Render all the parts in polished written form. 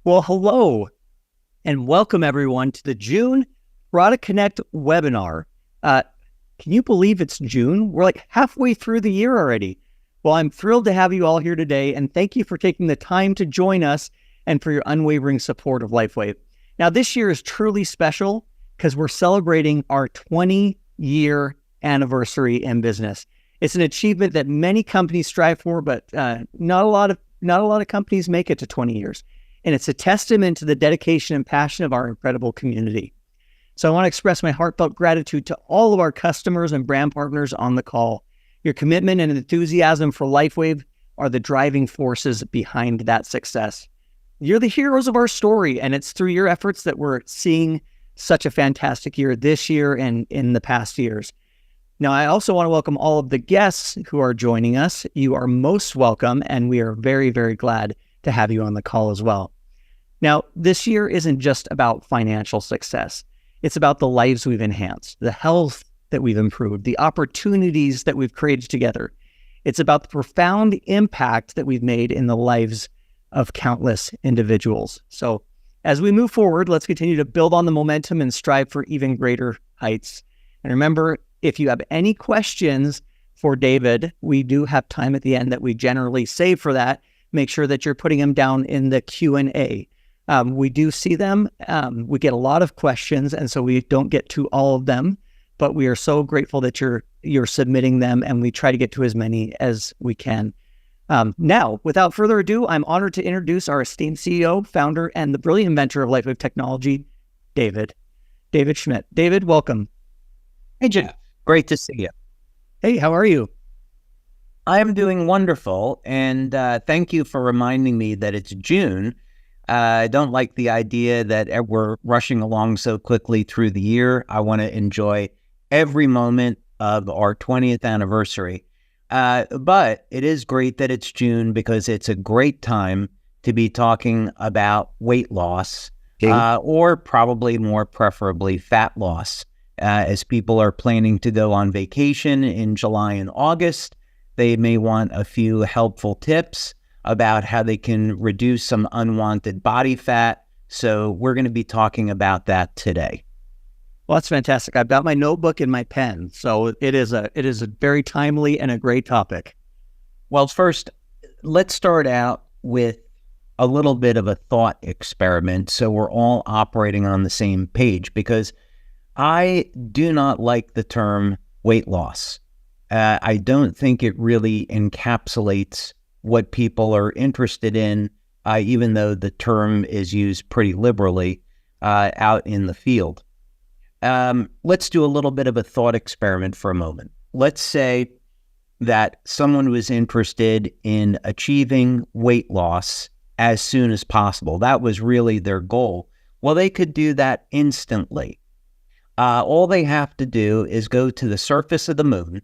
Well, hello and welcome everyone to the June Product Connect webinar. Can you believe it's June? We're like halfway through the year already. Well, I'm thrilled to have you all here today, and thank you for taking the time to join us and for your unwavering support of LifeWave. Now, this year is truly special because we're celebrating our 20-year anniversary in business. It's an achievement that many companies strive for, but not a lot of companies make it to 20 years. And it's a testament to the dedication and passion of our incredible community. So I want to express my heartfelt gratitude to all of our customers and brand partners on the call. Your commitment and enthusiasm for LifeWave are the driving forces behind that success. You're the heroes of our story, and it's through your efforts that we're seeing such a fantastic year this year and in the past years. Now, I also want to welcome all of the guests who are joining us. You are most welcome, and we are very, very glad to have you on the call as well. Now, this year isn't just about financial success. It's about the lives we've enhanced, the health that we've improved, the opportunities that we've created together. It's about the profound impact that we've made in the lives of countless individuals. So as we move forward, let's continue to build on the momentum and strive for even greater heights. And remember, if you have any questions for David, we do have time at the end that we generally save for that. Make sure that you're putting them down in the Q&A. We do see them. We get a lot of questions, and so we don't get to all of them, but we are so grateful that you're submitting them, and we try to get to as many as we can. Now, without further ado, I'm honored to introduce our esteemed CEO, founder, and the brilliant inventor of LifeWave technology, David Schmidt. David, welcome. Hey, Jeff. Great to see you. Hey, how are you? I am doing wonderful, and thank you for reminding me that it's June. I don't like the idea that we're rushing along so quickly through the year. I want to enjoy every moment of our 20th anniversary. But it is great that it's June because it's a great time to be talking about weight loss, or probably more preferably fat loss. As people are planning to go on vacation in July and August, they may want a few helpful tips about how they can reduce some unwanted body fat. So we're going to be talking about that today. Well, that's fantastic. I've got my notebook and my pen. So it is a very timely and a great topic. Well, first, let's start out with a little bit of a thought experiment so we're all operating on the same page, because I do not like the term weight loss. I don't think it really encapsulates what people are interested in, even though the term is used pretty liberally out in the field. Let's do a little bit of a thought experiment for a moment. Let's say that someone was interested in achieving weight loss as soon as possible. That was really their goal. Well, they could do that instantly. All they have to do is go to the surface of the moon,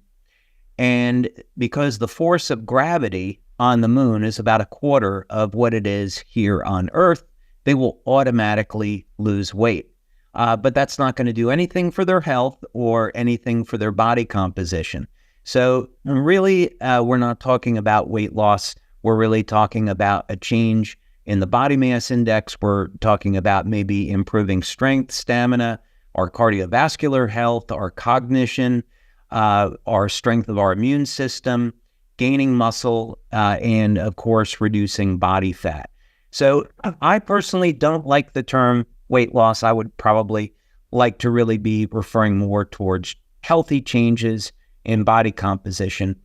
and because the force of gravity on the moon is about a quarter of what it is here on Earth, they will automatically lose weight. But that's not going to do anything for their health or anything for their body composition. So really, we're not talking about weight loss. We're really talking about a change in the body mass index. We're talking about maybe improving strength, stamina, our cardiovascular health, our cognition, our strength of our immune system, gaining muscle, and of course, reducing body fat. So I personally don't like the term weight loss. I would probably like to really be referring more towards healthy changes in body composition.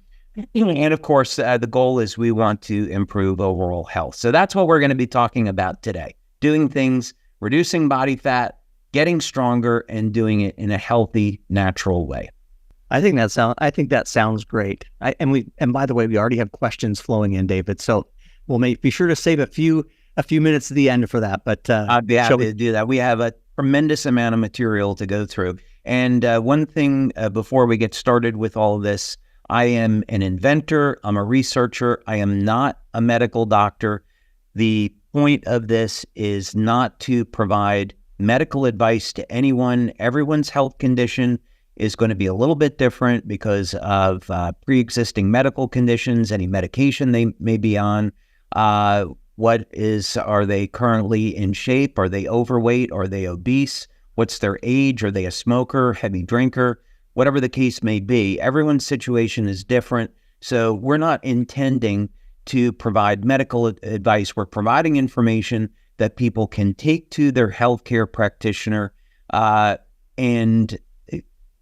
And of course, the goal is we want to improve overall health. So that's what we're going to be talking about today. Doing things, reducing body fat, getting stronger, and doing it in a healthy, natural way. I think that sounds great. And by the way, we already have questions flowing in, David. So we'll be sure to save a few minutes at the end for that. But I'd be happy to do that. We have a tremendous amount of material to go through. And one thing before we get started with all of this, I am an inventor. I'm a researcher. I am not a medical doctor. The point of this is not to provide medical advice to anyone. Everyone's health condition is going to be a little bit different because of pre-existing medical conditions, any medication they may be on. Are they currently in shape? Are they overweight? Are they obese? What's their age? Are they a smoker, heavy drinker? Whatever the case may be, everyone's situation is different. So we're not intending to provide medical advice. We're providing information that people can take to their healthcare practitioner and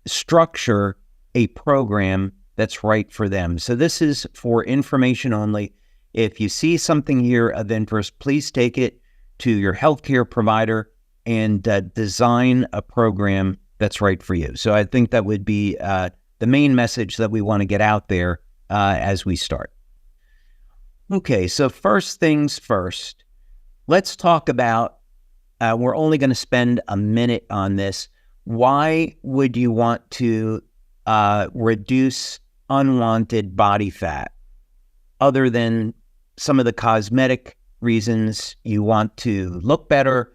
structure a program that's right for them. So this is for information only. If you see something here of interest, please take it to your healthcare provider and design a program that's right for you. So I think that would be the main message that we want to get out there as we start. Okay, so first things first, let's talk about, we're only going to spend a minute on this. Why would you want to reduce unwanted body fat other than some of the cosmetic reasons? You want to look better.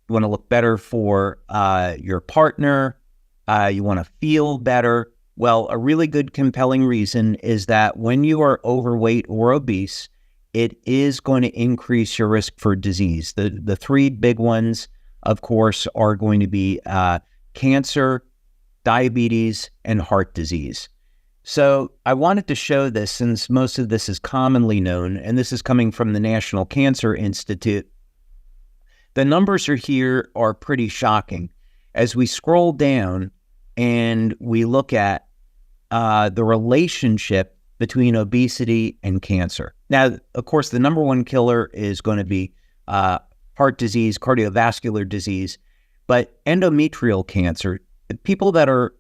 You want to look better for your partner. You want to feel better. Well, a really good compelling reason is that when you are overweight or obese, it is going to increase your risk for disease. The three big ones, of course, are going to be cancer, diabetes, and heart disease. So I wanted to show this since most of this is commonly known, and this is coming from the National Cancer Institute. The numbers here are pretty shocking. As we scroll down and we look at the relationship between obesity and cancer. Now, of course, the number one killer is going to be heart disease, cardiovascular disease, but endometrial cancer, people that are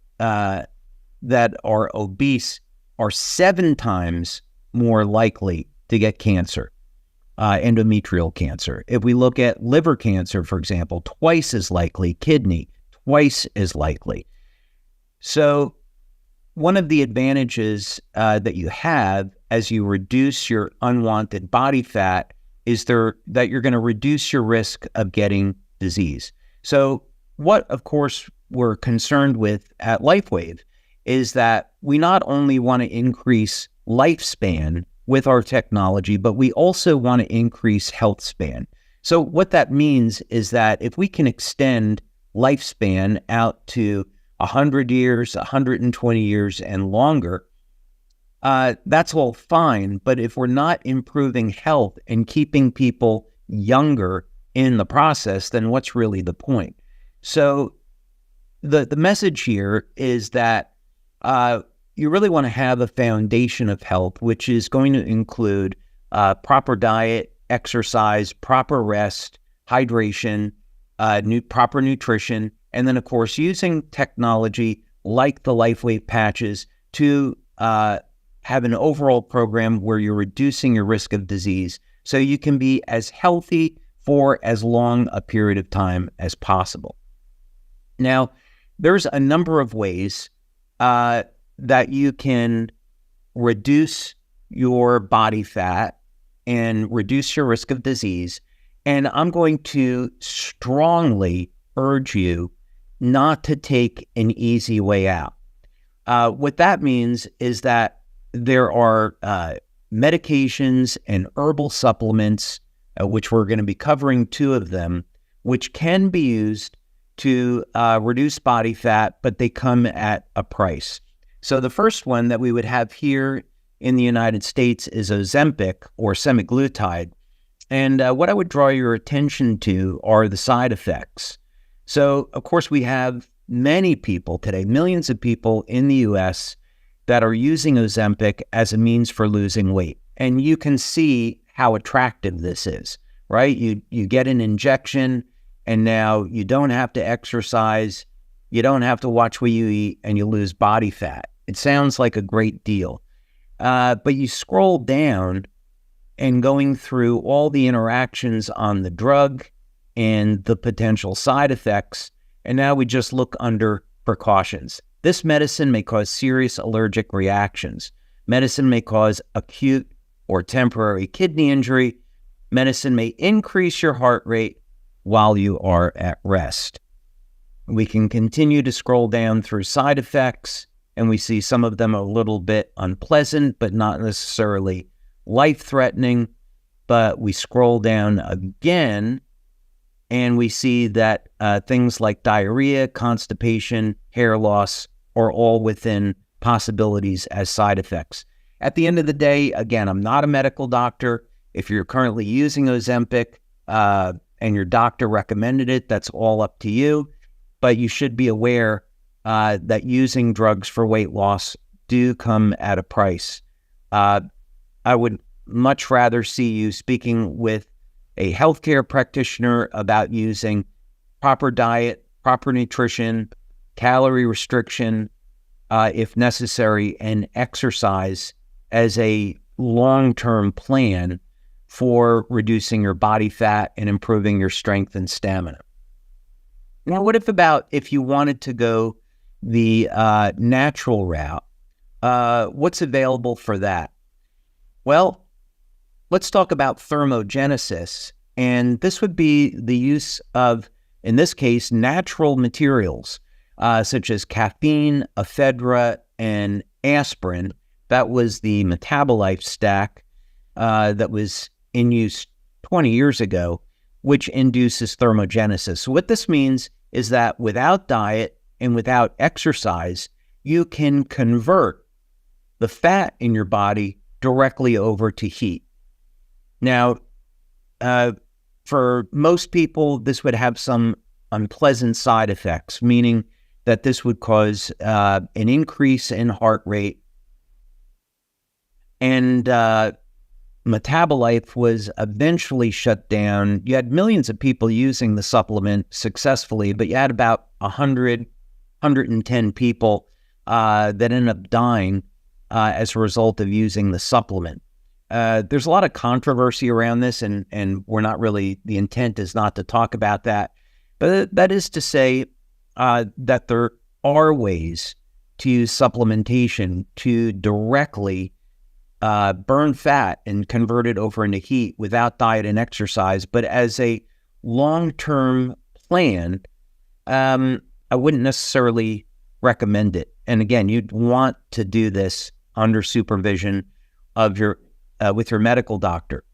obese are 7 times more likely to get cancer, endometrial cancer. If we look at liver cancer, for example, twice as likely, kidney, twice as likely. So one of the advantages that you have as you reduce your unwanted body fat is that you're going to reduce your risk of getting disease. So what, of course, we're concerned with at LifeWave is that we not only want to increase lifespan with our technology, but we also want to increase health span. So what that means is that if we can extend lifespan out to 100 years, 120 years, and longer, that's all fine. But if we're not improving health and keeping people younger in the process, then what's really the point? So the message here is that you really want to have a foundation of health, which is going to include proper diet, exercise, proper rest, hydration, proper nutrition, and then, of course, using technology like the LifeWave patches to have an overall program where you're reducing your risk of disease so you can be as healthy for as long a period of time as possible. Now, there's a number of ways that you can reduce your body fat and reduce your risk of disease. And I'm going to strongly urge you not to take an easy way out. What that means is that there are medications and herbal supplements, which we're going to be covering 2 of them, which can be used to reduce body fat, but they come at a price. So the first one that we would have here in the United States is Ozempic or semaglutide. And what I would draw your attention to are the side effects. So, of course, we have many people today, millions of people in the U.S. that are using Ozempic as a means for losing weight. And you can see how attractive this is, right? You get an injection, and now you don't have to exercise, you don't have to watch what you eat, and you lose body fat. It sounds like a great deal. But you scroll down and going through all the interactions on the drug and the potential side effects, and now we just look under precautions. This medicine may cause serious allergic reactions. Medicine may cause acute or temporary kidney injury. Medicine may increase your heart rate while you are at rest. We can continue to scroll down through side effects, and we see some of them a little bit unpleasant, but not necessarily life-threatening. but we scroll down again and we see that things like diarrhea, constipation, hair loss are all within possibilities as side effects. At the end of the day, again, I'm not a medical doctor. If you're currently using Ozempic and your doctor recommended it, that's all up to you. But you should be aware that using drugs for weight loss do come at a price. I would much rather see you speaking with a healthcare practitioner about using proper diet, proper nutrition, calorie restriction, if necessary, and exercise as a long-term plan for reducing your body fat and improving your strength and stamina. Now, what if you wanted to go the natural route? What's available for that? Well, let's talk about thermogenesis, and this would be the use of, in this case, natural materials such as caffeine, ephedra, and aspirin. That was the metabolite stack that was in use 20 years ago, which induces thermogenesis. So what this means is that without diet and without exercise, you can convert the fat in your body directly over to heat. Now, for most people, this would have some unpleasant side effects, meaning that this would cause an increase in heart rate, and metabolite was eventually shut down. You had millions of people using the supplement successfully, but you had about 100, 110 people that ended up dying as a result of using the supplement. There's a lot of controversy around this, and we're not really, the intent is not to talk about that. But that is to say that there are ways to use supplementation to directly burn fat and convert it over into heat without diet and exercise. But as a long-term plan, I wouldn't necessarily recommend it. And again, you'd want to do this under supervision of your with your medical doctor.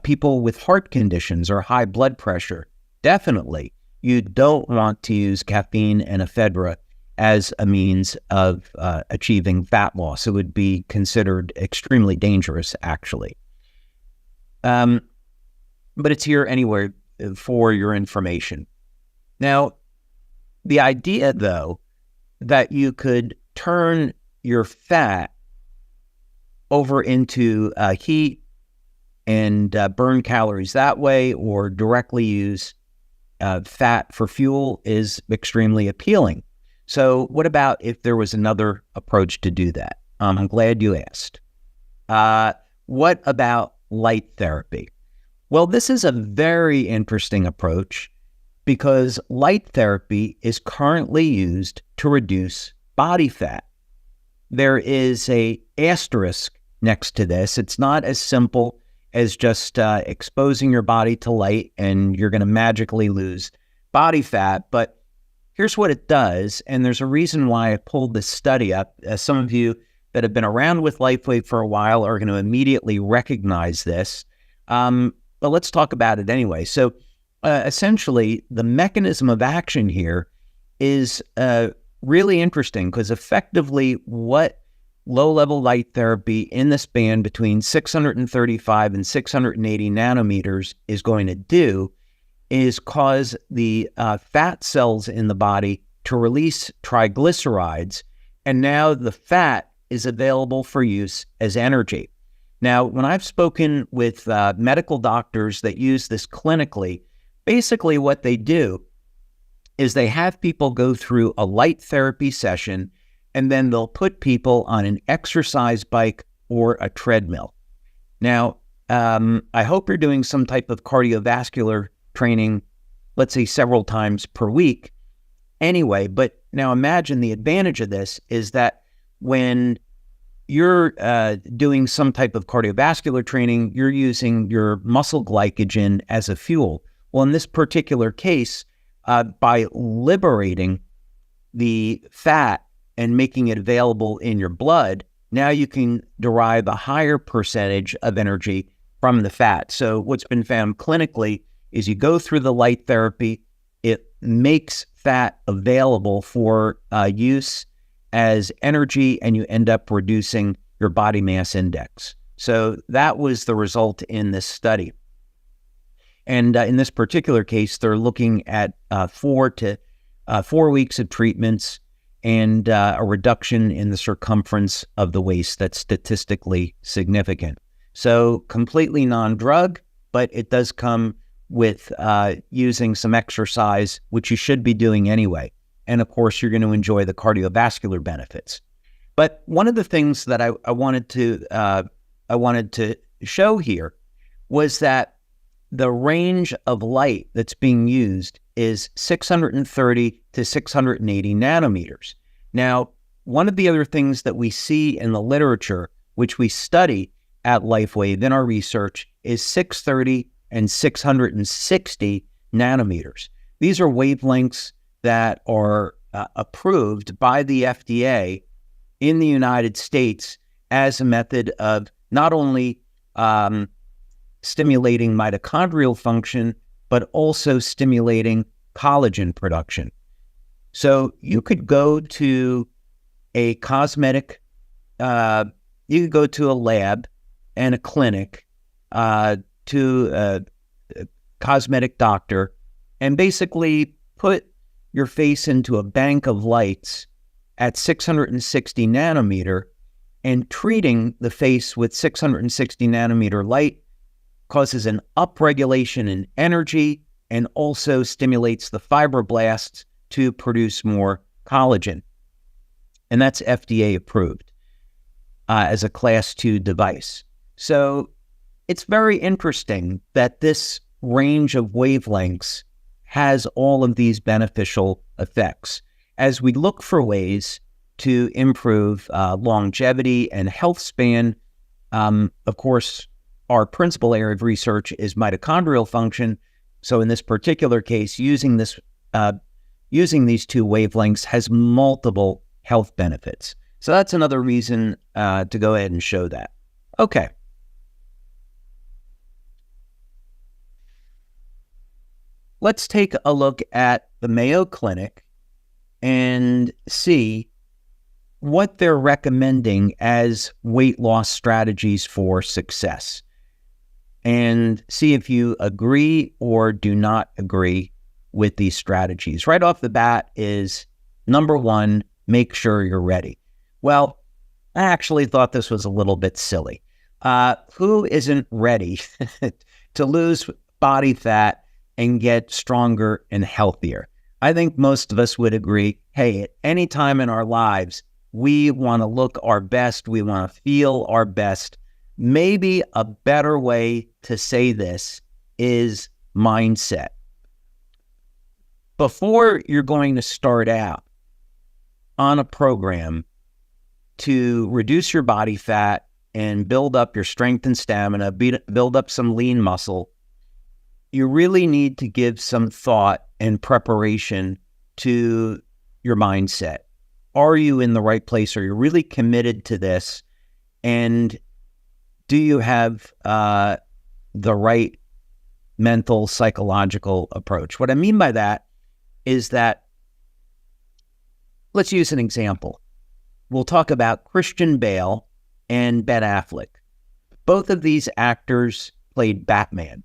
People with heart conditions or high blood pressure, definitely you don't want to use caffeine and ephedra as a means of achieving fat loss. It would be considered extremely dangerous, actually. But it's here anyway for your information. Now, the idea, though, that you could turn your fat over into heat and burn calories that way, or directly use fat for fuel, is extremely appealing. So what about if there was another approach to do that? I'm glad you asked. What about light therapy? Well, this is a very interesting approach because light therapy is currently used to reduce body fat. There is a asterisk next to this. It's not as simple as just exposing your body to light and you're going to magically lose body fat. But here's what it does, and there's a reason why I pulled this study up. Some of you that have been around with LifeWave for a while are going to immediately recognize this. But let's talk about it anyway. So essentially, the mechanism of action here is really interesting because effectively what low-level light therapy in this band between 635 and 680 nanometers is going to do is cause the fat cells in the body to release triglycerides, and now the fat is available for use as energy. Now, when I've spoken with medical doctors that use this clinically, basically what they do is they have people go through a light therapy session, and then they'll put people on an exercise bike or a treadmill. Now, I hope you're doing some type of cardiovascular training, let's say several times per week anyway. But now imagine the advantage of this is that when you're doing some type of cardiovascular training, you're using your muscle glycogen as a fuel. Well, in this particular case, by liberating the fat and making it available in your blood, now you can derive a higher percentage of energy from the fat. So what's been found clinically is you go through the light therapy, it makes fat available for use as energy, and you end up reducing your body mass index. So that was the result in this study. And in this particular case, they're looking at 4 weeks of treatments and a reduction in the circumference of the waist that's statistically significant. So completely non-drug, but it does come with using some exercise, which you should be doing anyway. And of course, you're going to enjoy the cardiovascular benefits. But one of the things that I wanted to show here was that the range of light that's being used is 630 to 680 nanometers. Now, one of the other things that we see in the literature, which we study at LifeWave in our research, is 630 and 660 nanometers. These are wavelengths that are approved by the FDA in the United States as a method of not only stimulating mitochondrial function, but also stimulating collagen production. So you could go to a cosmetic, you could go to a lab and a clinic, to a cosmetic doctor, and basically put your face into a bank of lights at 660 nanometer, and treating the face with 660 nanometer light causes an upregulation in energy and also stimulates the fibroblasts to produce more collagen. And that's FDA approved as a class 2 device. So it's very interesting that this range of wavelengths has all of these beneficial effects. As we look for ways to improve longevity and health span, of course, our principal area of research is mitochondrial function. So in this particular case, using these 2 wavelengths has multiple health benefits. So that's another reason to go ahead and show that. Okay. Let's take a look at the Mayo Clinic and see what they're recommending as weight loss strategies for success, and see if you agree or do not agree with these strategies. Right off the bat is, number 1, make sure you're ready. Well, I actually thought this was a little bit silly. Who isn't ready to lose body fat and get stronger and healthier? I think most of us would agree, hey, at any time in our lives, we want to look our best, we want to feel our best. Maybe a better way to say this is mindset. Before you're going to start out on a program to reduce your body fat and build up your strength and stamina, build up some lean muscle, you really need to give some thought and preparation to your mindset. Are you in the right place? Are you really committed to this? And do you have the right mental, psychological approach? What I mean by that is that, let's use an example. We'll talk about Christian Bale and Ben Affleck. Both of these actors played Batman.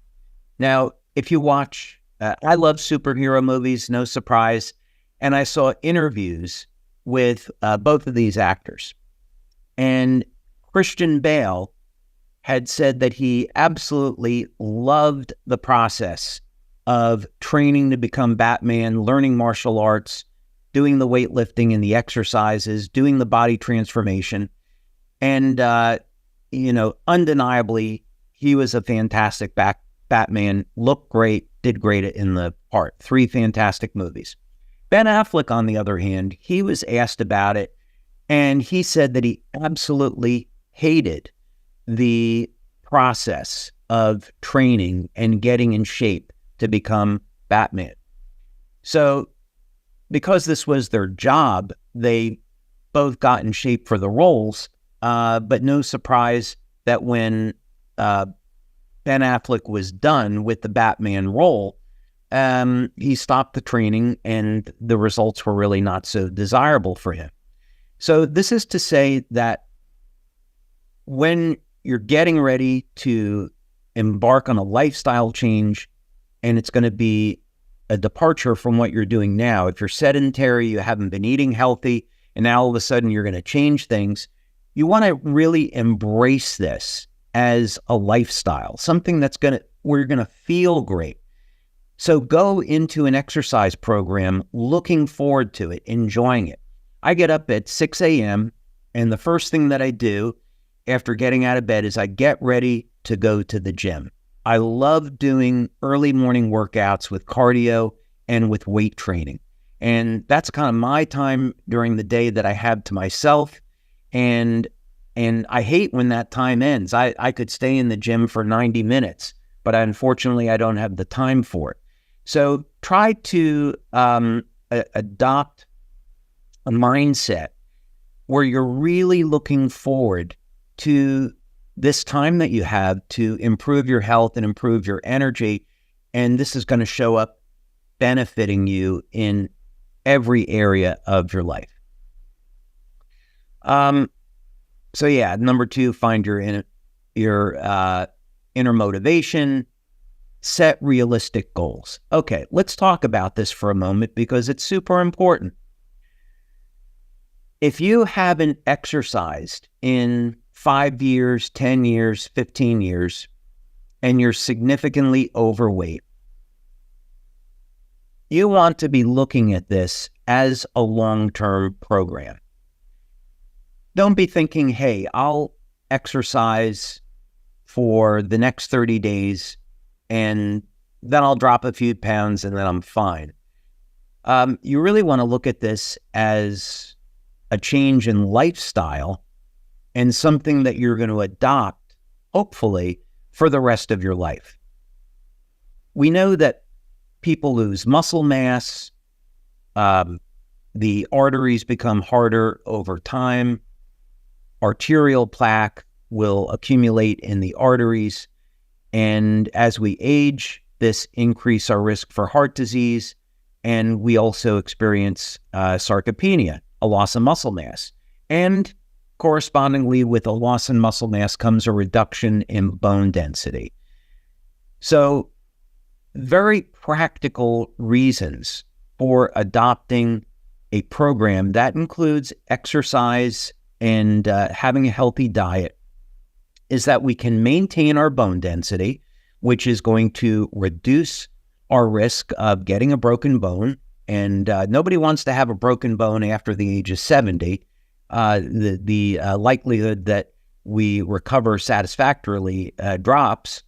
Now, if you watch, I love superhero movies, no surprise, and I saw interviews with both of these actors. And Christian Bale had said that he absolutely loved the process of training to become Batman, learning martial arts, doing the weightlifting and the exercises, doing the body transformation. And, undeniably, he was a fantastic Batman, looked great, did great in the part. 3 fantastic movies. Ben Affleck, on the other hand, he was asked about it, and he said that he absolutely hated the process of training and getting in shape to become Batman. So because this was their job, they both got in shape for the roles, but no surprise that when Ben Affleck was done with the Batman role, he stopped the training and the results were really not so desirable for him. So this is to say that when you're getting ready to embark on a lifestyle change, and it's going to be a departure from what you're doing now. If you're sedentary, you haven't been eating healthy, and now all of a sudden you're going to change things, you want to really embrace this as a lifestyle, something where you're going to feel great. So go into an exercise program looking forward to it, enjoying it. I get up at 6 a.m. and the first thing that I do after getting out of bed is I get ready to go to the gym. I love doing early morning workouts with cardio and with weight training. And that's kind of my time during the day that I have to myself. And I hate when that time ends. I could stay in the gym for 90 minutes, but unfortunately I don't have the time for it. So try to adopt a mindset where you're really looking forward to this time that you have to improve your health and improve your energy. And this is going to show up benefiting you in every area of your life. So yeah, number 2, find your inner motivation, set realistic goals. Okay, let's talk about this for a moment because it's super important. If you haven't exercised in 5 years, 10 years, 15 years, and you're significantly overweight, you want to be looking at this as a long-term program. Don't be thinking, hey, I'll exercise for the next 30 days and then I'll drop a few pounds and then I'm fine. You really want to look at this as a change in lifestyle and something that you're going to adopt, hopefully, for the rest of your life. We know that people lose muscle mass, the arteries become harder over time, arterial plaque will accumulate in the arteries, and as we age, this increases our risk for heart disease, and we also experience sarcopenia, a loss of muscle mass. And correspondingly, with a loss in muscle mass comes a reduction in bone density. So, very practical reasons for adopting a program that includes exercise and having a healthy diet is that we can maintain our bone density, which is going to reduce our risk of getting a broken bone. And nobody wants to have a broken bone after the age of 70. The likelihood that we recover satisfactorily drops.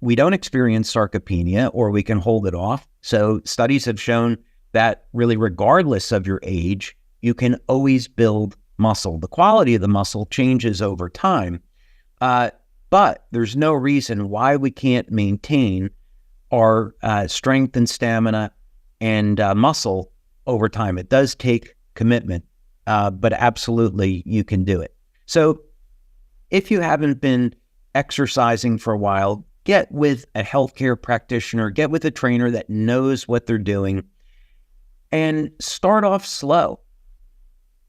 We don't experience sarcopenia, or we can hold it off. So studies have shown that really regardless of your age, you can always build muscle. The quality of the muscle changes over time, but there's no reason why we can't maintain our strength and stamina and muscle over time. It does take commitment, but absolutely you can do it. So if you haven't been exercising for a while, get with a healthcare practitioner, get with a trainer that knows what they're doing, and start off slow.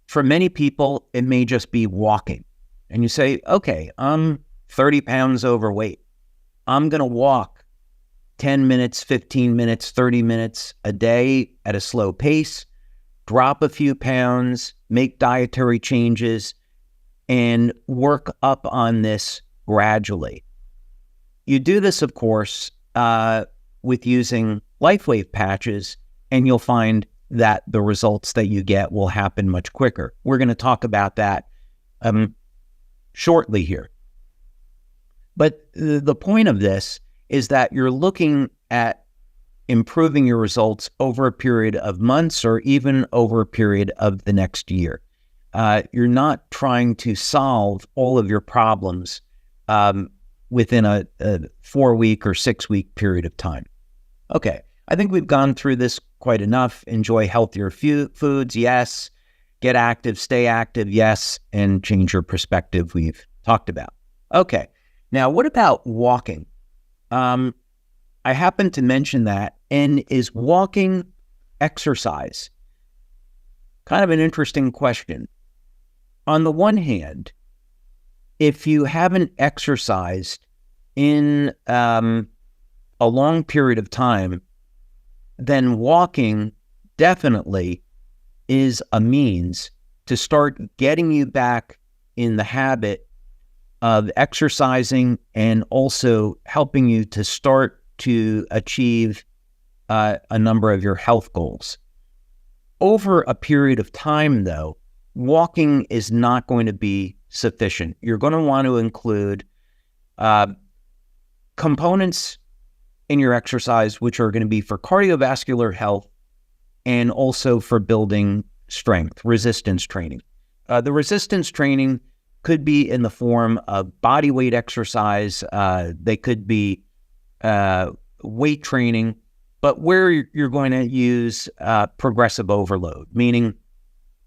For many people, it may just be walking. And you say, okay, I'm 30 pounds overweight. I'm going to walk 10 minutes, 15 minutes, 30 minutes a day at a slow pace, drop a few pounds, make dietary changes, and work up on this gradually. You do this, of course, with using LifeWave patches, and you'll find that the results that you get will happen much quicker. We're going to talk about that shortly here. But the point of this is that you're looking at improving your results over a period of months or even over a period of the next year. You're not trying to solve all of your problems within a 4-week or 6-week period of time. Okay, I think we've gone through this quite enough. Enjoy healthier foods, yes. Get active, stay active, yes. And change your perspective, we've talked about. Okay, Now, what about walking? I happened to mention that, and is walking exercise? Kind of an interesting question. On the one hand, if you haven't exercised in a long period of time, then walking definitely is a means to start getting you back in the habit of exercising and also helping you to start to achieve a number of your health goals. Over a period of time, though, walking is not going to be sufficient. You're going to want to include components in your exercise, which are going to be for cardiovascular health and also for building strength, resistance training. The resistance training could be in the form of body weight exercise. They could be weight training, but where you're going to use progressive overload, meaning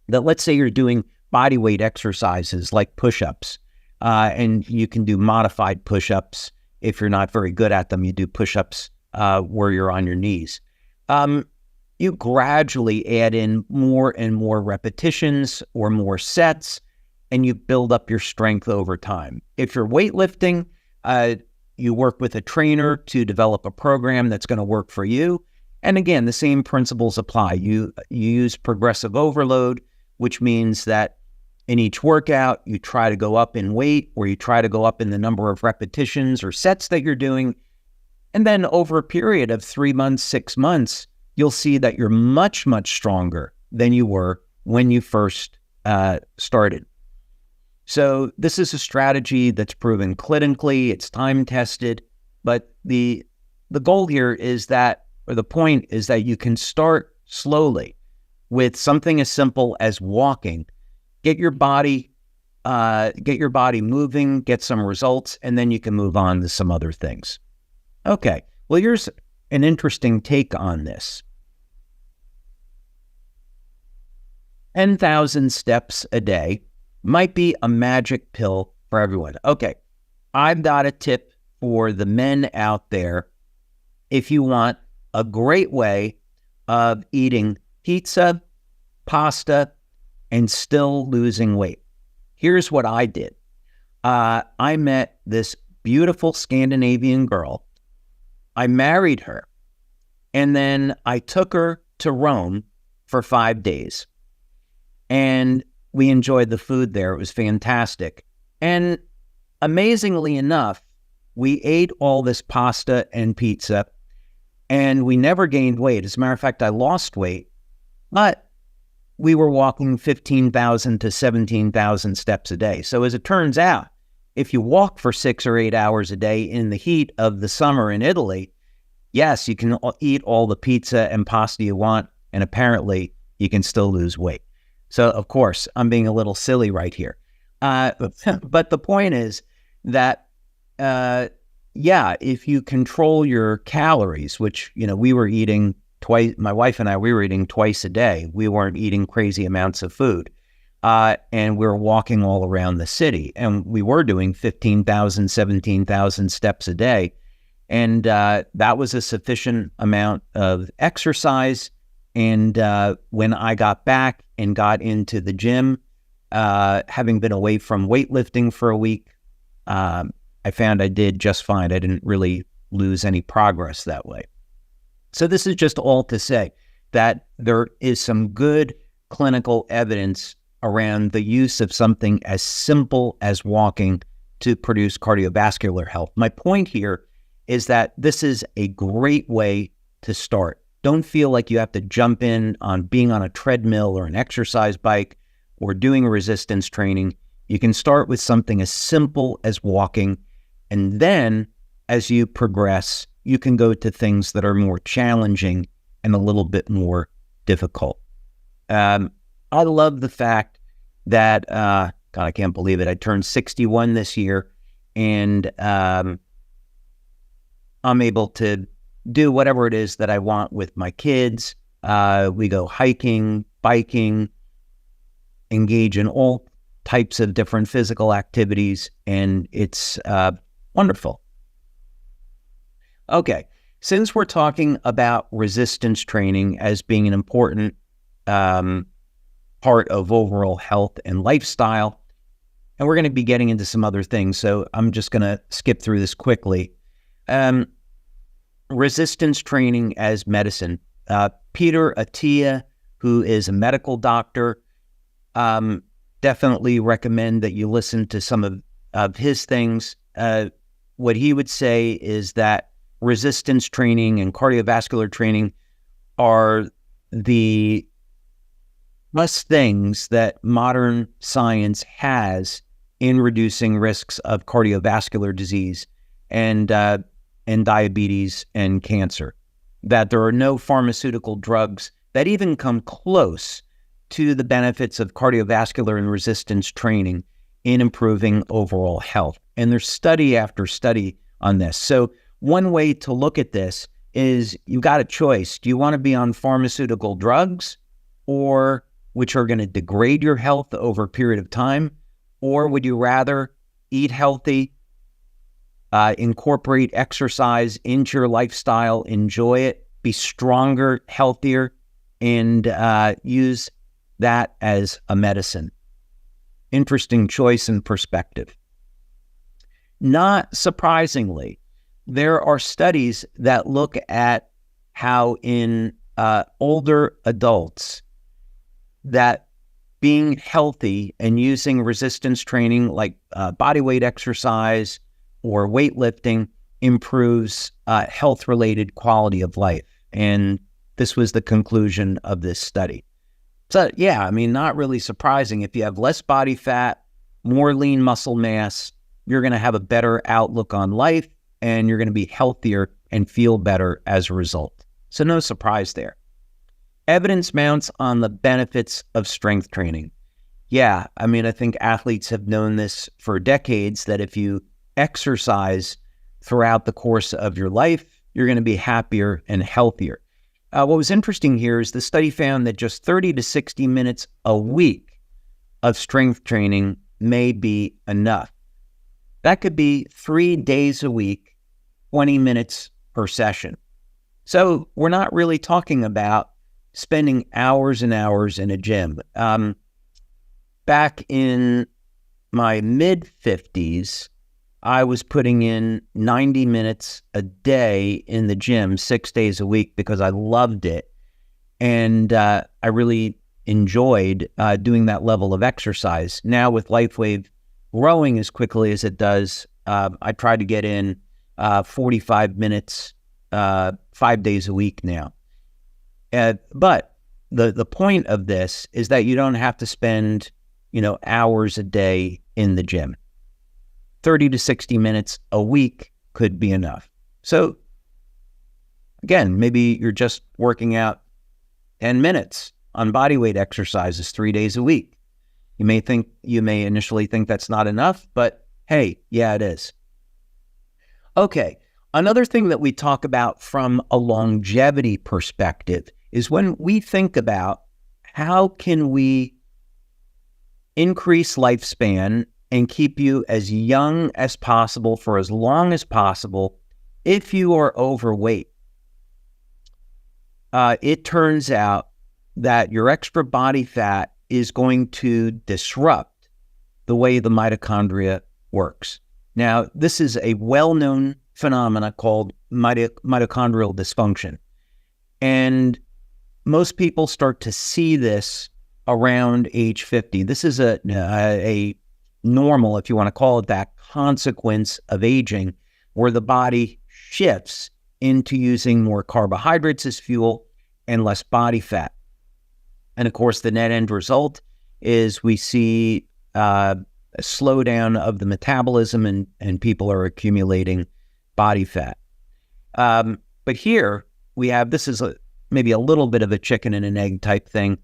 that let's say you're doing body weight exercises like push-ups, and you can do modified push-ups. If you're not very good at them, you do push-ups where you're on your knees. You gradually add in more and more repetitions or more sets, and you build up your strength over time. If you're weightlifting, you work with a trainer to develop a program that's going to work for you. And again, the same principles apply. You use progressive overload, which means that in each workout, you try to go up in weight, or you try to go up in the number of repetitions or sets that you're doing. And then over a period of 3 months, 6 months, you'll see that you're much, much stronger than you were when you first started. So this is a strategy that's proven clinically, it's time-tested, but the goal here is that, or the point is that you can start slowly with something as simple as walking. Get your body moving, get some results, and then you can move on to some other things. Okay, well, here's an interesting take on this. 10,000 steps a day might be a magic pill for everyone. Okay, I've got a tip for the men out there. If you want a great way of eating pizza, pasta, and still losing weight, here's what I did. I met this beautiful Scandinavian girl. I married her, and then I took her to Rome for 5 days. And we enjoyed the food there. It was fantastic. And amazingly enough, we ate all this pasta and pizza, and we never gained weight. As a matter of fact, I lost weight, but we were walking 15,000 to 17,000 steps a day. So as it turns out, if you walk for 6 or 8 hours a day in the heat of the summer in Italy, yes, you can eat all the pizza and pasta you want, and apparently you can still lose weight. So, of course, I'm being a little silly right here. But the point is that, if you control your calories, which, we were eating twice, my wife and I, we were eating twice a day. We weren't eating crazy amounts of food. And we were walking all around the city. And we were doing 15,000, 17,000 steps a day. And that was a sufficient amount of exercise. And when I got back and got into the gym, having been away from weightlifting for a week, I found I did just fine. I didn't really lose any progress that way. So this is just all to say that there is some good clinical evidence around the use of something as simple as walking to produce cardiovascular health. My point here is that this is a great way to start. Don't feel like you have to jump in on being on a treadmill or an exercise bike or doing resistance training. You can start with something as simple as walking, and then as you progress, you can go to things that are more challenging and a little bit more difficult. I love the fact that, God, I can't believe it. I turned 61 this year, and I'm able to do whatever it is that I want with my kids. We go hiking, biking, engage in all types of different physical activities, and it's Wonderful. Okay, since we're talking about resistance training as being an important part of overall health and lifestyle, and we're going to be getting into some other things, so I'm just going to skip through this quickly. Resistance training as medicine. Peter Attia, who is a medical doctor, definitely recommend that you listen to some of his things. What he would say is that resistance training and cardiovascular training are the best things that modern science has in reducing risks of cardiovascular disease and diabetes and cancer. That there are no pharmaceutical drugs that even come close to the benefits of cardiovascular and resistance training in improving overall health. And there's study after study on this. So one way to look at this is you've got a choice. Do you want to be on pharmaceutical drugs, or which are going to degrade your health over a period of time? Or would you rather eat healthy, incorporate exercise into your lifestyle, enjoy it, be stronger, healthier, and use that as a medicine? Interesting choice and perspective. Not surprisingly, there are studies that look at how in older adults that being healthy and using resistance training like bodyweight exercise or weightlifting improves health-related quality of life. And this was the conclusion of this study. So yeah, I mean, not really surprising. If you have less body fat, more lean muscle mass, you're going to have a better outlook on life, and you're going to be healthier and feel better as a result. So no surprise there. Evidence mounts on the benefits of strength training. Yeah, I mean, I think athletes have known this for decades, that if you exercise throughout the course of your life, you're going to be happier and healthier. What was interesting here is the study found that just 30 to 60 minutes a week of strength training may be enough. That could be 3 days a week, 20 minutes per session. So we're not really talking about spending hours and hours in a gym. Back in my mid-50s, I was putting in 90 minutes a day in the gym 6 days a week because I loved it. And I really enjoyed doing that level of exercise. Now with LifeWave growing as quickly as it does, I try to get in 45 minutes 5 days a week now. But the point of this is that you don't have to spend, hours a day in the gym. 30 to 60 minutes a week could be enough. So again, maybe you're just working out 10 minutes on bodyweight exercises 3 days a week. You may initially think that's not enough, but hey, yeah, it is. Okay. Another thing that we talk about from a longevity perspective is when we think about how can we increase lifespan and keep you as young as possible for as long as possible if you are overweight. It turns out that your extra body fat is going to disrupt the way the mitochondria works. Now, this is a well-known phenomena called mitochondrial dysfunction. And most people start to see this around age 50. This is a normal, if you want to call it that, consequence of aging, where the body shifts into using more carbohydrates as fuel and less body fat. And of course, the net end result is we see a slowdown of the metabolism and people are accumulating body fat. But here we have, this is maybe a little bit of a chicken and an egg type thing.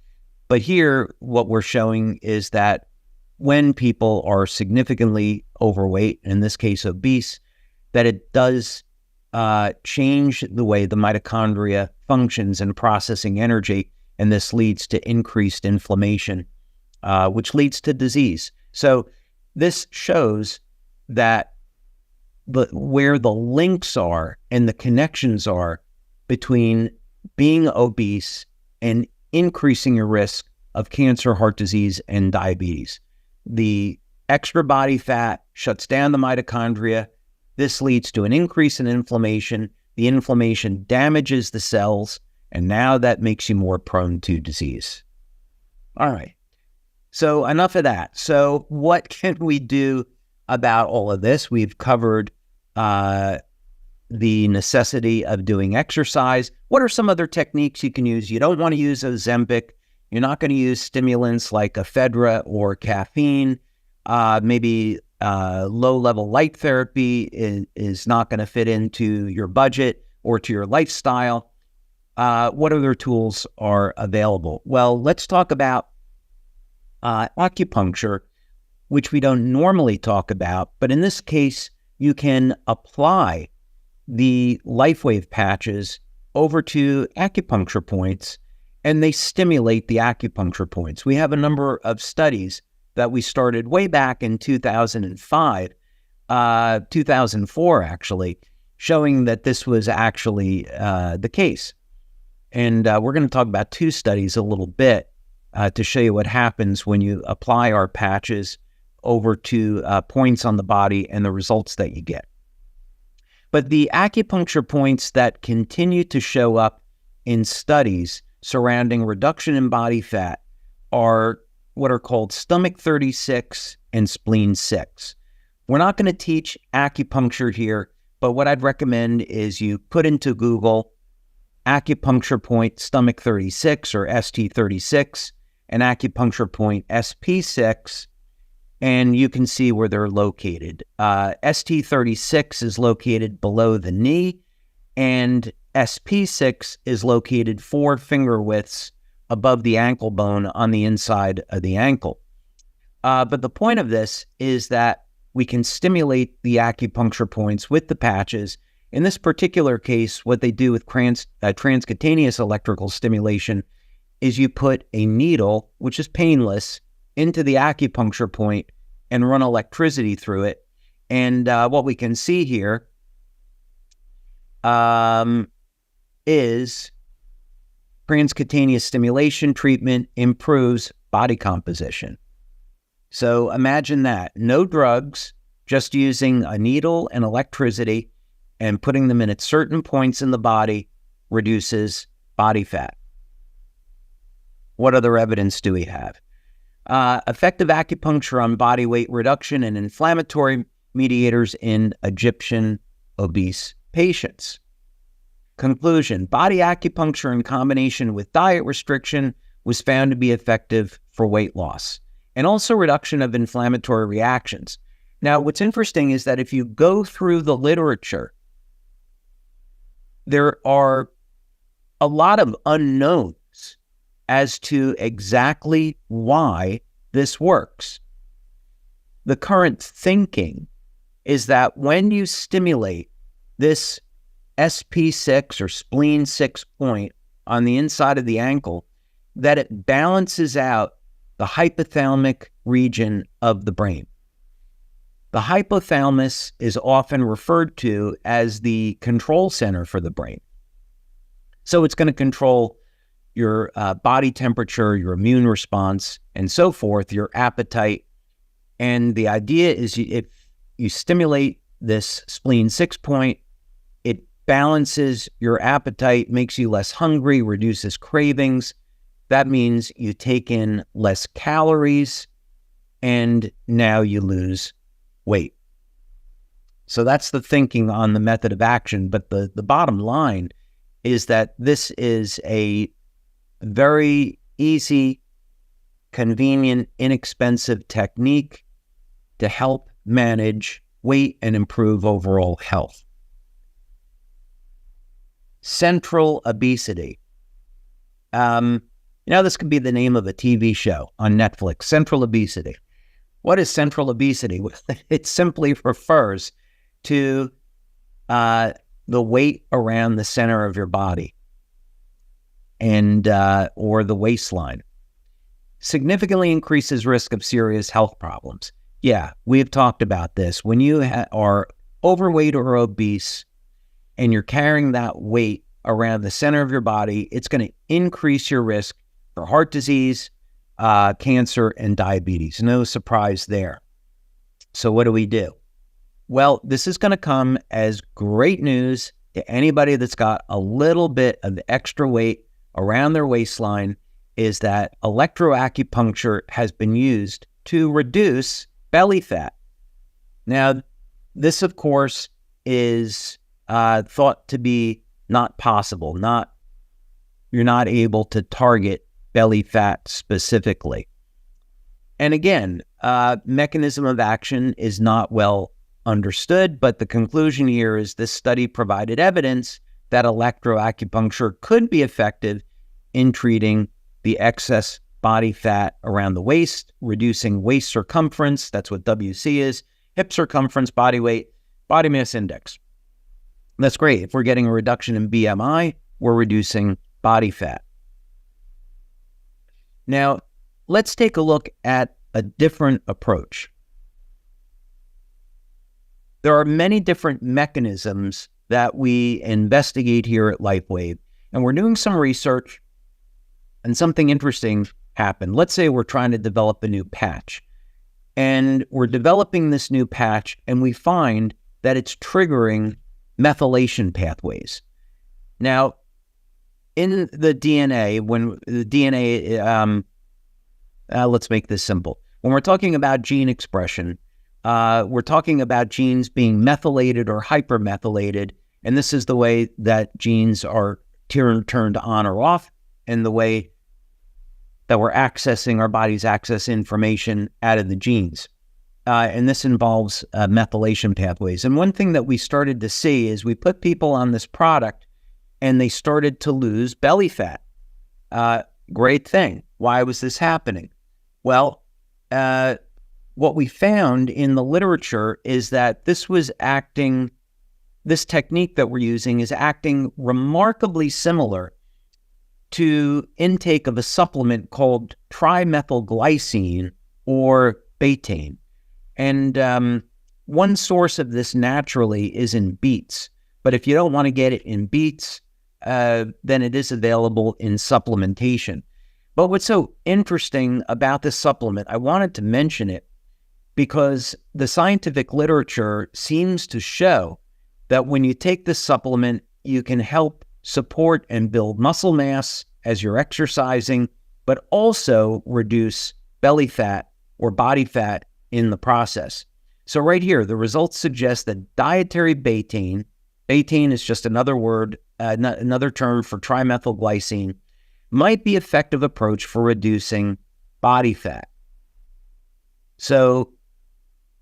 But here, what we're showing is that when people are significantly overweight, in this case obese, that it does change the way the mitochondria functions in processing energy, and this leads to increased inflammation, which leads to disease. So this shows that where the links are and the connections are between being obese and increasing your risk of cancer, heart disease, and diabetes. The extra body fat shuts down the mitochondria. This leads to an increase in inflammation. The inflammation damages the cells, and now that makes you more prone to disease. All right. So enough of that. So what can we do about all of this? We've covered the necessity of doing exercise. What are some other techniques you can use? You don't want to use Ozempic. You're not going to use stimulants like ephedra or caffeine. Maybe low-level light therapy is not going to fit into your budget or to your lifestyle. What other tools are available? Well, let's talk about acupuncture, which we don't normally talk about, but in this case, you can apply the LifeWave patches over to acupuncture points, and they stimulate the acupuncture points. We have a number of studies that we started way back in 2005, 2004 actually, showing that this was actually the case. And we're going to talk about two studies a little bit to show you what happens when you apply our patches over to points on the body and the results that you get. But the acupuncture points that continue to show up in studies surrounding reduction in body fat are what are called stomach 36 and spleen 6. We're not going to teach acupuncture here, but what I'd recommend is you put into Google acupuncture point stomach 36 or ST36 and acupuncture point SP6, and you can see where they're located. ST36 is located below the knee, and SP6 is located 4 finger widths above the ankle bone on the inside of the ankle. But the point of this is that we can stimulate the acupuncture points with the patches. In this particular case, what they do with transcutaneous electrical stimulation is you put a needle, which is painless, into the acupuncture point and run electricity through it. And what we can see here is transcutaneous stimulation treatment improves body composition. So imagine that. No drugs, just using a needle and electricity and putting them in at certain points in the body reduces body fat. What other evidence do we have? Effective acupuncture on body weight reduction and inflammatory mediators in Egyptian obese patients. Conclusion: body acupuncture in combination with diet restriction was found to be effective for weight loss and also reduction of inflammatory reactions. Now, what's interesting is that if you go through the literature, there are a lot of unknowns as to exactly why this works. The current thinking is that when you stimulate this SP6 or spleen 6 point on the inside of the ankle, that it balances out the hypothalamic region of the brain. The hypothalamus is often referred to as the control center for the brain. So it's going to control your body temperature, your immune response, and so forth, your appetite. And the idea is if you stimulate this spleen 6 point, it balances your appetite, makes you less hungry, reduces cravings. That means you take in less calories, and now you lose weight. So that's the thinking on the method of action. But the bottom line is that this is a very easy, convenient, inexpensive technique to help manage weight and improve overall health. Central obesity. This could be the name of a TV show on Netflix, Central Obesity. What is central obesity? It simply refers to the weight around the center of your body and or the waistline. Significantly increases risk of serious health problems. Yeah, we've talked about this. When you are overweight or obese and you're carrying that weight around the center of your body, it's going to increase your risk for heart disease, cancer, and diabetes. No surprise there. So what do we do? Well, this is going to come as great news to anybody that's got a little bit of extra weight around their waistline, is that electroacupuncture has been used to reduce belly fat. Now, this, of course, is thought to be not possible. You're not able to target belly fat specifically. And again, mechanism of action is not well understood, but the conclusion here is this study provided evidence that electroacupuncture could be effective in treating the excess body fat around the waist, reducing waist circumference, that's what WC is, hip circumference, body weight, body mass index. That's great. If we're getting a reduction in BMI, we're reducing body fat. Now, let's take a look at a different approach. There are many different mechanisms that we investigate here at LifeWave, and we're doing some research, and something interesting happened. Let's say we're trying to develop a new patch, and we're developing this new patch, and we find that it's triggering methylation pathways. Now, in the DNA, when the DNA, let's make this simple. When we're talking about gene expression, we're talking about genes being methylated or hypermethylated, and this is the way that genes are turned on or off, and the way that we're accessing, our bodies access information out of the genes. And this involves methylation pathways. And one thing that we started to see is we put people on this product and they started to lose belly fat. Great thing. Why was this happening? Well, what we found in the literature is that this technique that we're using is acting remarkably similar to intake of a supplement called trimethylglycine or betaine. And one source of this naturally is in beets. But if you don't want to get it in beets, then it is available in supplementation. But what's so interesting about this supplement, I wanted to mention it because the scientific literature seems to show that when you take this supplement, you can help support and build muscle mass as you're exercising, but also reduce belly fat or body fat in the process. So right here, the results suggest that dietary betaine is just another word, another term for trimethylglycine, might be an effective approach for reducing body fat. So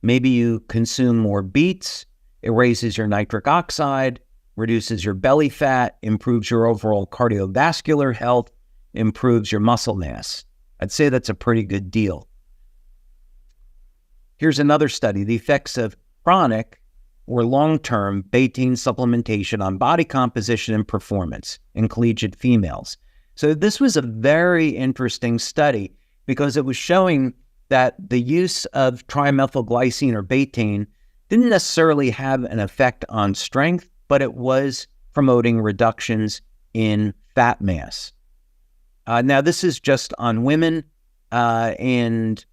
maybe you consume more beets, it raises your nitric oxide, reduces your belly fat, improves your overall cardiovascular health, improves your muscle mass. I'd say that's a pretty good deal. Here's another study, the effects of chronic or long-term betaine supplementation on body composition and performance in collegiate females. So this was a very interesting study because it was showing that the use of trimethylglycine or betaine didn't necessarily have an effect on strength, but it was promoting reductions in fat mass. Now, this is just on women, and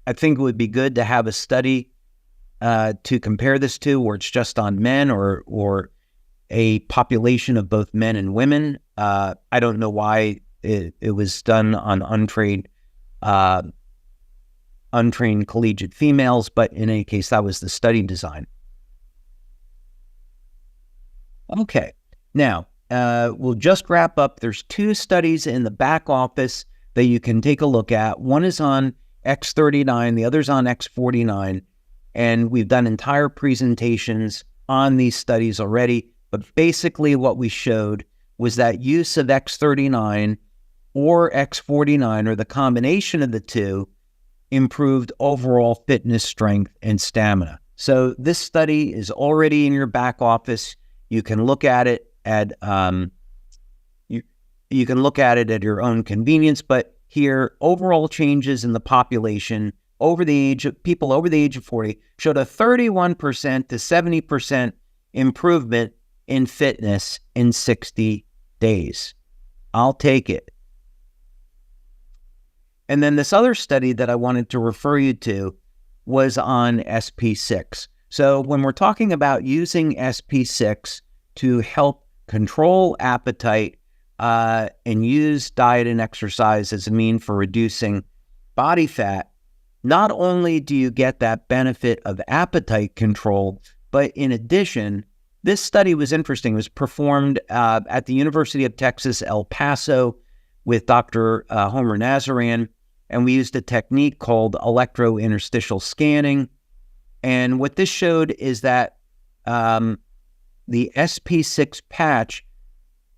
I think it would be good to have a study to compare this to where it's just on men or a population of both men and women. I don't know why it was done on untrained collegiate females, but in any case, that was the study design. Okay, now we'll just wrap up. There's two studies in the back office that you can take a look at. One is on X39, the other's on X49, and we've done entire presentations on these studies already. But basically what we showed was that use of X39 or X49, or the combination of the two, improved overall fitness, strength, and stamina. So this study is already in your back office. You can look at it at you can look at it at your own convenience. But here, overall changes in the population people over the age of 40 showed a 31% to 70% improvement in fitness in 60 days. I'll take it. And then this other study that I wanted to refer you to was on SP6. So when we're talking about using SP6 to help control appetite and use diet and exercise as a means for reducing body fat, not only do you get that benefit of appetite control, but in addition, this study was interesting. It was performed at the University of Texas, El Paso with Dr. Homer Nazaran, and we used a technique called electrointerstitial scanning. And what this showed is that the SP6 patch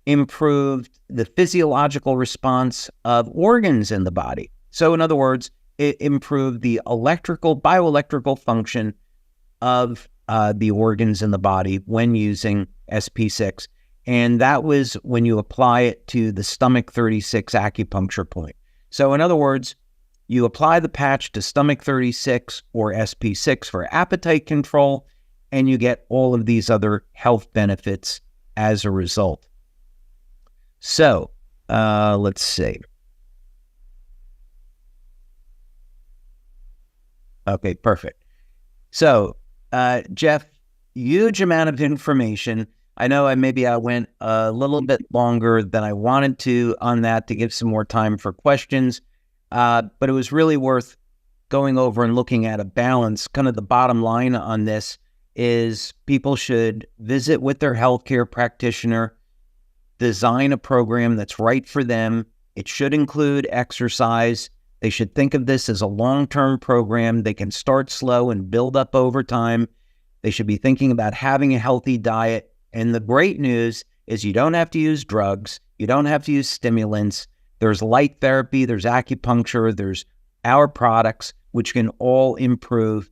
improved the physiological response of organs in the body. So in other words, it improved the bioelectrical function of the organs in the body when using SP6. And that was when you apply it to the stomach 36 acupuncture point. So in other words, you apply the patch to stomach 36 or SP6 for appetite control, and you get all of these other health benefits as a result. So let's see. Okay, perfect. So Jeff, huge amount of information. I know I went a little bit longer than I wanted to on that to give some more time for questions, but it was really worth going over and looking at a balance. Kind of the bottom line on this is people should visit with their healthcare practitioner, design a program that's right for them. It should include exercise. They should think of this as a long-term program. They can start slow and build up over time. They should be thinking about having a healthy diet. And the great news is you don't have to use drugs. You don't have to use stimulants. There's light therapy, there's acupuncture, there's our products, which can all improve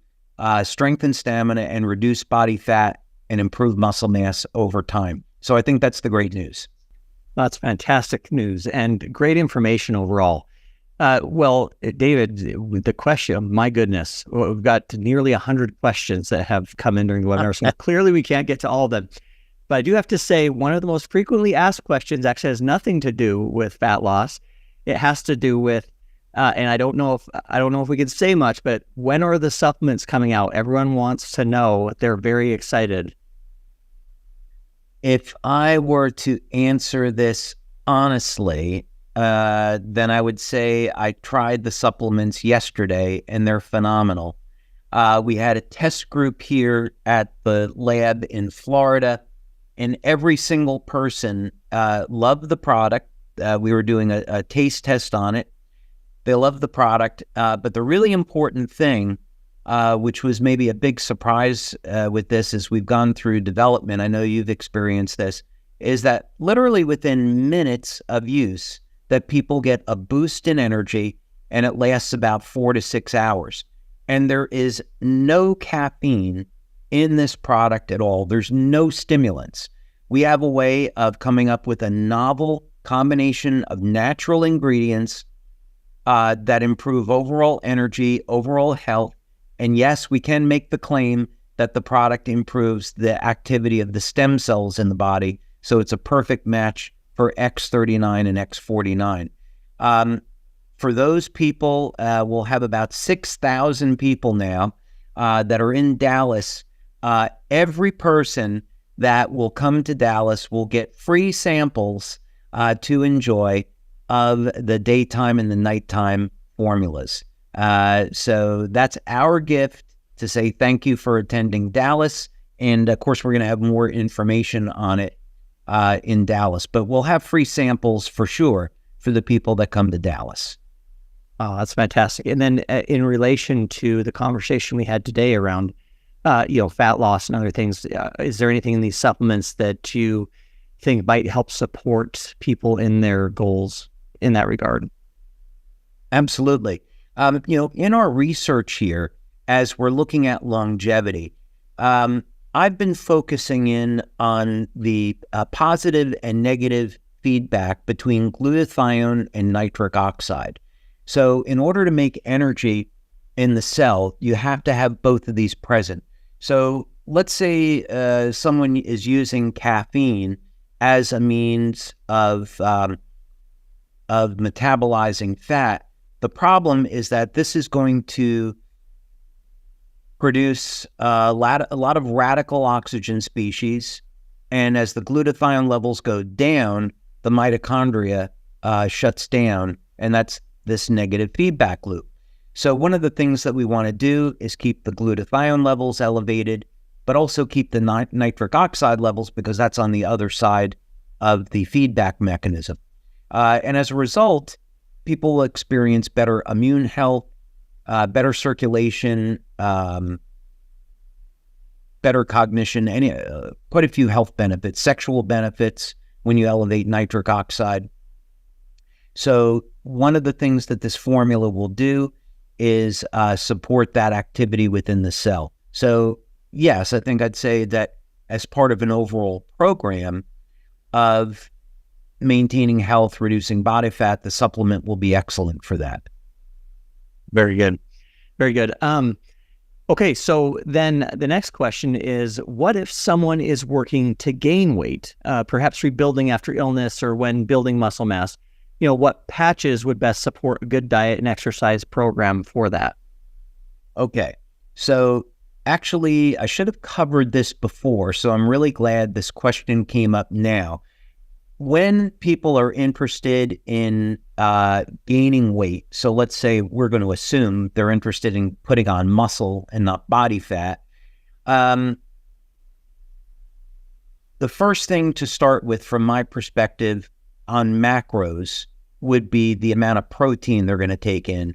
strength and stamina and reduce body fat and improve muscle mass over time. So I think that's the great news. That's fantastic news and great information overall. Well, David, the question, my goodness, we've got nearly 100 questions that have come in during the webinar. So clearly we can't get to all of them. But I do have to say one of the most frequently asked questions actually has nothing to do with fat loss. It has to do with, and I don't know if we can say much, but when are the supplements coming out? Everyone wants to know. They're very excited. If I were to answer this honestly, then I would say I tried the supplements yesterday and they're phenomenal. We had a test group here at the lab in Florida, and every single person loved the product. We were doing a taste test on it. They loved the product, but the really important thing, which was maybe a big surprise with this as we've gone through development, I know you've experienced this, is that literally within minutes of use, that people get a boost in energy, and it lasts about 4 to 6 hours. And there is no caffeine in this product at all. There's no stimulants. We have a way of coming up with a novel combination of natural ingredients that improve overall energy, overall health. And yes, we can make the claim that the product improves the activity of the stem cells in the body. So it's a perfect match for X39 and X49. For those people, we'll have about 6,000 people now that are in Dallas. Every person that will come to Dallas will get free samples to enjoy of the daytime and the nighttime formulas. So that's our gift to say thank you for attending Dallas. And of course, we're going to have more information on it in Dallas, but we'll have free samples for sure for the people that come to Dallas. Oh, that's fantastic. And then in relation to the conversation we had today around, fat loss and other things, is there anything in these supplements that you think might help support people in their goals in that regard? Absolutely. In our research here, as we're looking at longevity, I've been focusing in on the positive and negative feedback between glutathione and nitric oxide. So in order to make energy, in the cell, you have to have both of these present. So let's say someone is using caffeine as a means of metabolizing fat. The problem is that this is going to produce a lot of radical oxygen species, and as the glutathione levels go down, the mitochondria shuts down, and that's this negative feedback loop. So one of the things that we want to do is keep the glutathione levels elevated, but also keep the nitric oxide levels, because that's on the other side of the feedback mechanism. And as a result, people will experience better immune health, better circulation, better cognition, quite a few health benefits, sexual benefits when you elevate nitric oxide. So one of the things that this formula will do is support that activity within the cell. So yes, I think I'd say that as part of an overall program of maintaining health, reducing body fat, the supplement will be excellent for that. Very good. Very good. Okay, so then the next question is, what if someone is working to gain weight, perhaps rebuilding after illness or when building muscle mass? What patches would best support a good diet and exercise program for that? Okay, so actually, I should have covered this before, so I'm really glad this question came up now. When people are interested in gaining weight, so let's say we're going to assume they're interested in putting on muscle and not body fat, the first thing to start with, from my perspective, on macros would be the amount of protein they're going to take in.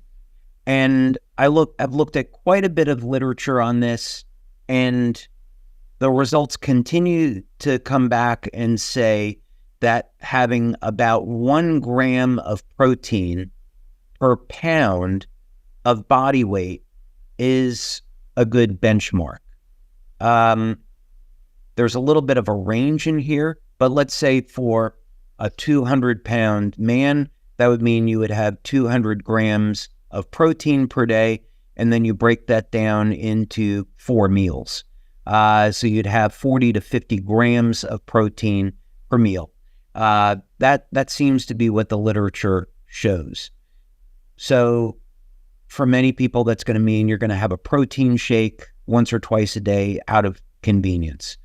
And I've looked at quite a bit of literature on this, and the results continue to come back and say that having about 1 gram of protein per pound of body weight is a good benchmark. There's a little bit of a range in here, but let's say for a 200-pound man, that would mean you would have 200 grams of protein per day, and then you break that down into 4 meals. So you'd have 40 to 50 grams of protein per meal. That seems to be what the literature shows. So for many people, that's going to mean you're going to have a protein shake once or twice a day out of convenience.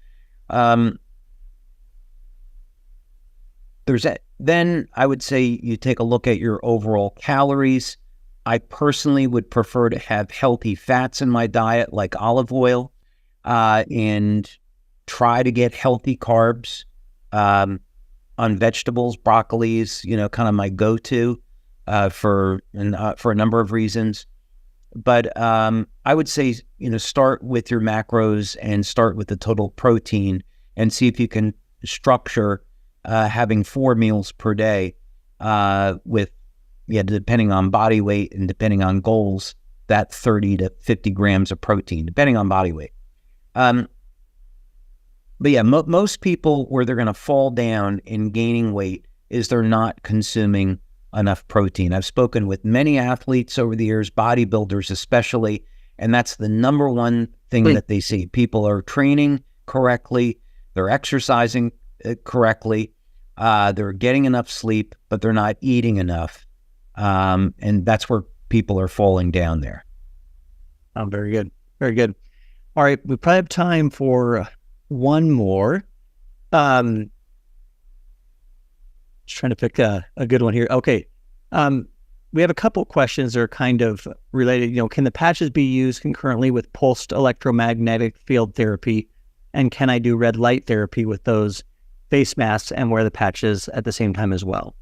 Then I would say you take a look at your overall calories. I personally would prefer to have healthy fats in my diet, like olive oil, and try to get healthy carbs on vegetables. Broccoli's, kind of my go-to for a number of reasons. But I would say, start with your macros and start with the total protein and see if you can structure having 4 meals per day with, depending on body weight and depending on goals, that 30 to 50 grams of protein, depending on body weight. But yeah, most people, where they're going to fall down in gaining weight is they're not consuming enough protein. I've spoken with many athletes over the years, bodybuilders especially, and that's the number one thing that they see. People are training correctly, they're exercising correctly, they're getting enough sleep, but they're not eating enough. And that's where people are falling down there. Oh, very good. Very good. All right. We probably have time for one more. Just trying to pick a good one here. Okay. We have a couple questions that are kind of related. Can the patches be used concurrently with pulsed electromagnetic field therapy? And can I do red light therapy with those face masks and wear the patches at the same time as well?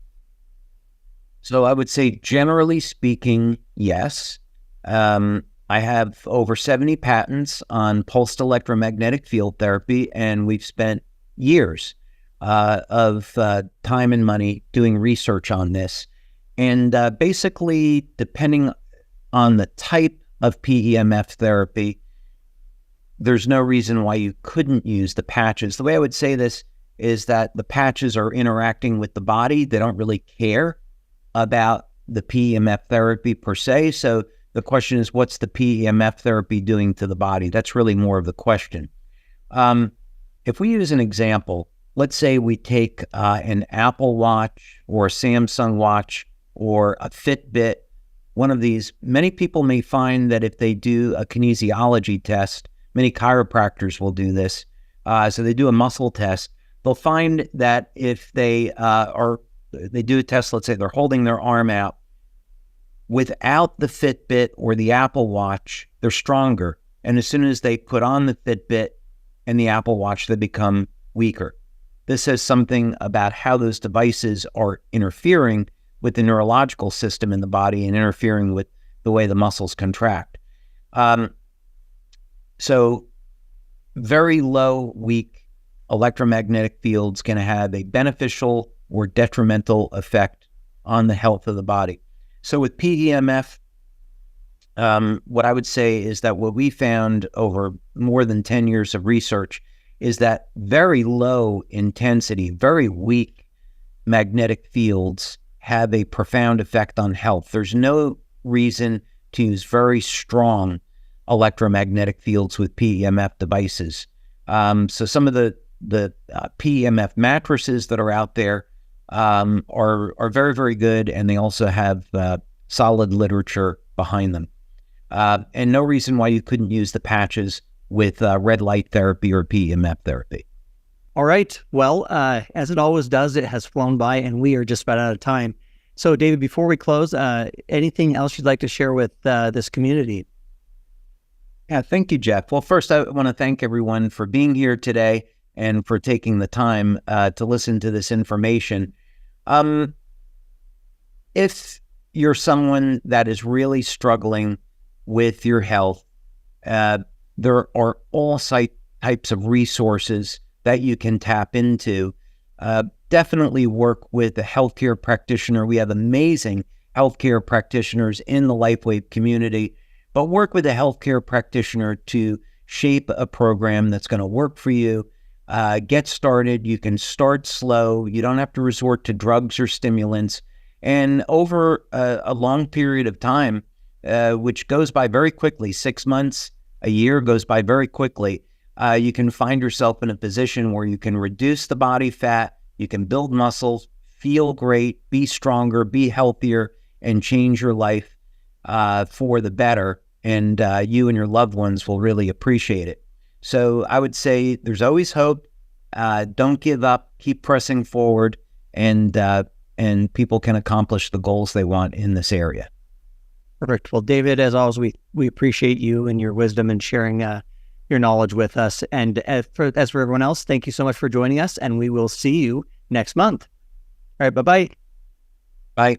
So I would say, generally speaking, yes. I have over 70 patents on pulsed electromagnetic field therapy, and we've spent years of time and money doing research on this. And basically, depending on the type of PEMF therapy, there's no reason why you couldn't use the patches. The way I would say this is that the patches are interacting with the body. They don't really care about the PEMF therapy per se. So The question is, what's the PEMF therapy doing to the body? That's really more of the question. If we use an example, let's say we take an Apple Watch or a Samsung Watch or a Fitbit, one of these. Many people may find that if they do a kinesiology test, many chiropractors will do this. So they do a muscle test. They'll find that if they they do a test, let's say they're holding their arm out, without the Fitbit or the Apple Watch, they're stronger. And as soon as they put on the Fitbit and the Apple Watch, they become weaker. This says something about how those devices are interfering with the neurological system in the body and interfering with the way the muscles contract. So very low, weak electromagnetic fields can have a beneficial or detrimental effect on the health of the body. So with PEMF, what I would say is that what we found over more than 10 years of research is that very low intensity, very weak magnetic fields have a profound effect on health. There's no reason to use very strong electromagnetic fields with PEMF devices. So some of the PEMF mattresses that are out there are very, very good, and they also have solid literature behind them. And no reason why you couldn't use the patches with red light therapy or PEMF therapy. All right. Well, as it always does, it has flown by and we are just about out of time. So David, before we close, anything else you'd like to share with this community? Yeah, thank you, Jeff. Well, first, I want to thank everyone for being here today and for taking the time to listen to this information. If you're someone that is really struggling with your health, there are all types of resources that you can tap into. Definitely work with a healthcare practitioner. We have amazing healthcare practitioners in the LifeWave community, but work with a healthcare practitioner to shape a program that's going to work for you. Get started. You can start slow. You don't have to resort to drugs or stimulants. And over a long period of time, which goes by very quickly, 6 months, a year goes by very quickly, you can find yourself in a position where you can reduce the body fat, you can build muscles, feel great, be stronger, be healthier, and change your life for the better. And you and your loved ones will really appreciate it. So I would say there's always hope. Don't give up. Keep pressing forward, and people can accomplish the goals they want in this area. Perfect. Well, David, as always, we appreciate you and your wisdom and sharing your knowledge with us. And as for everyone else, thank you so much for joining us, and we will see you next month. All right. Bye-bye. Bye.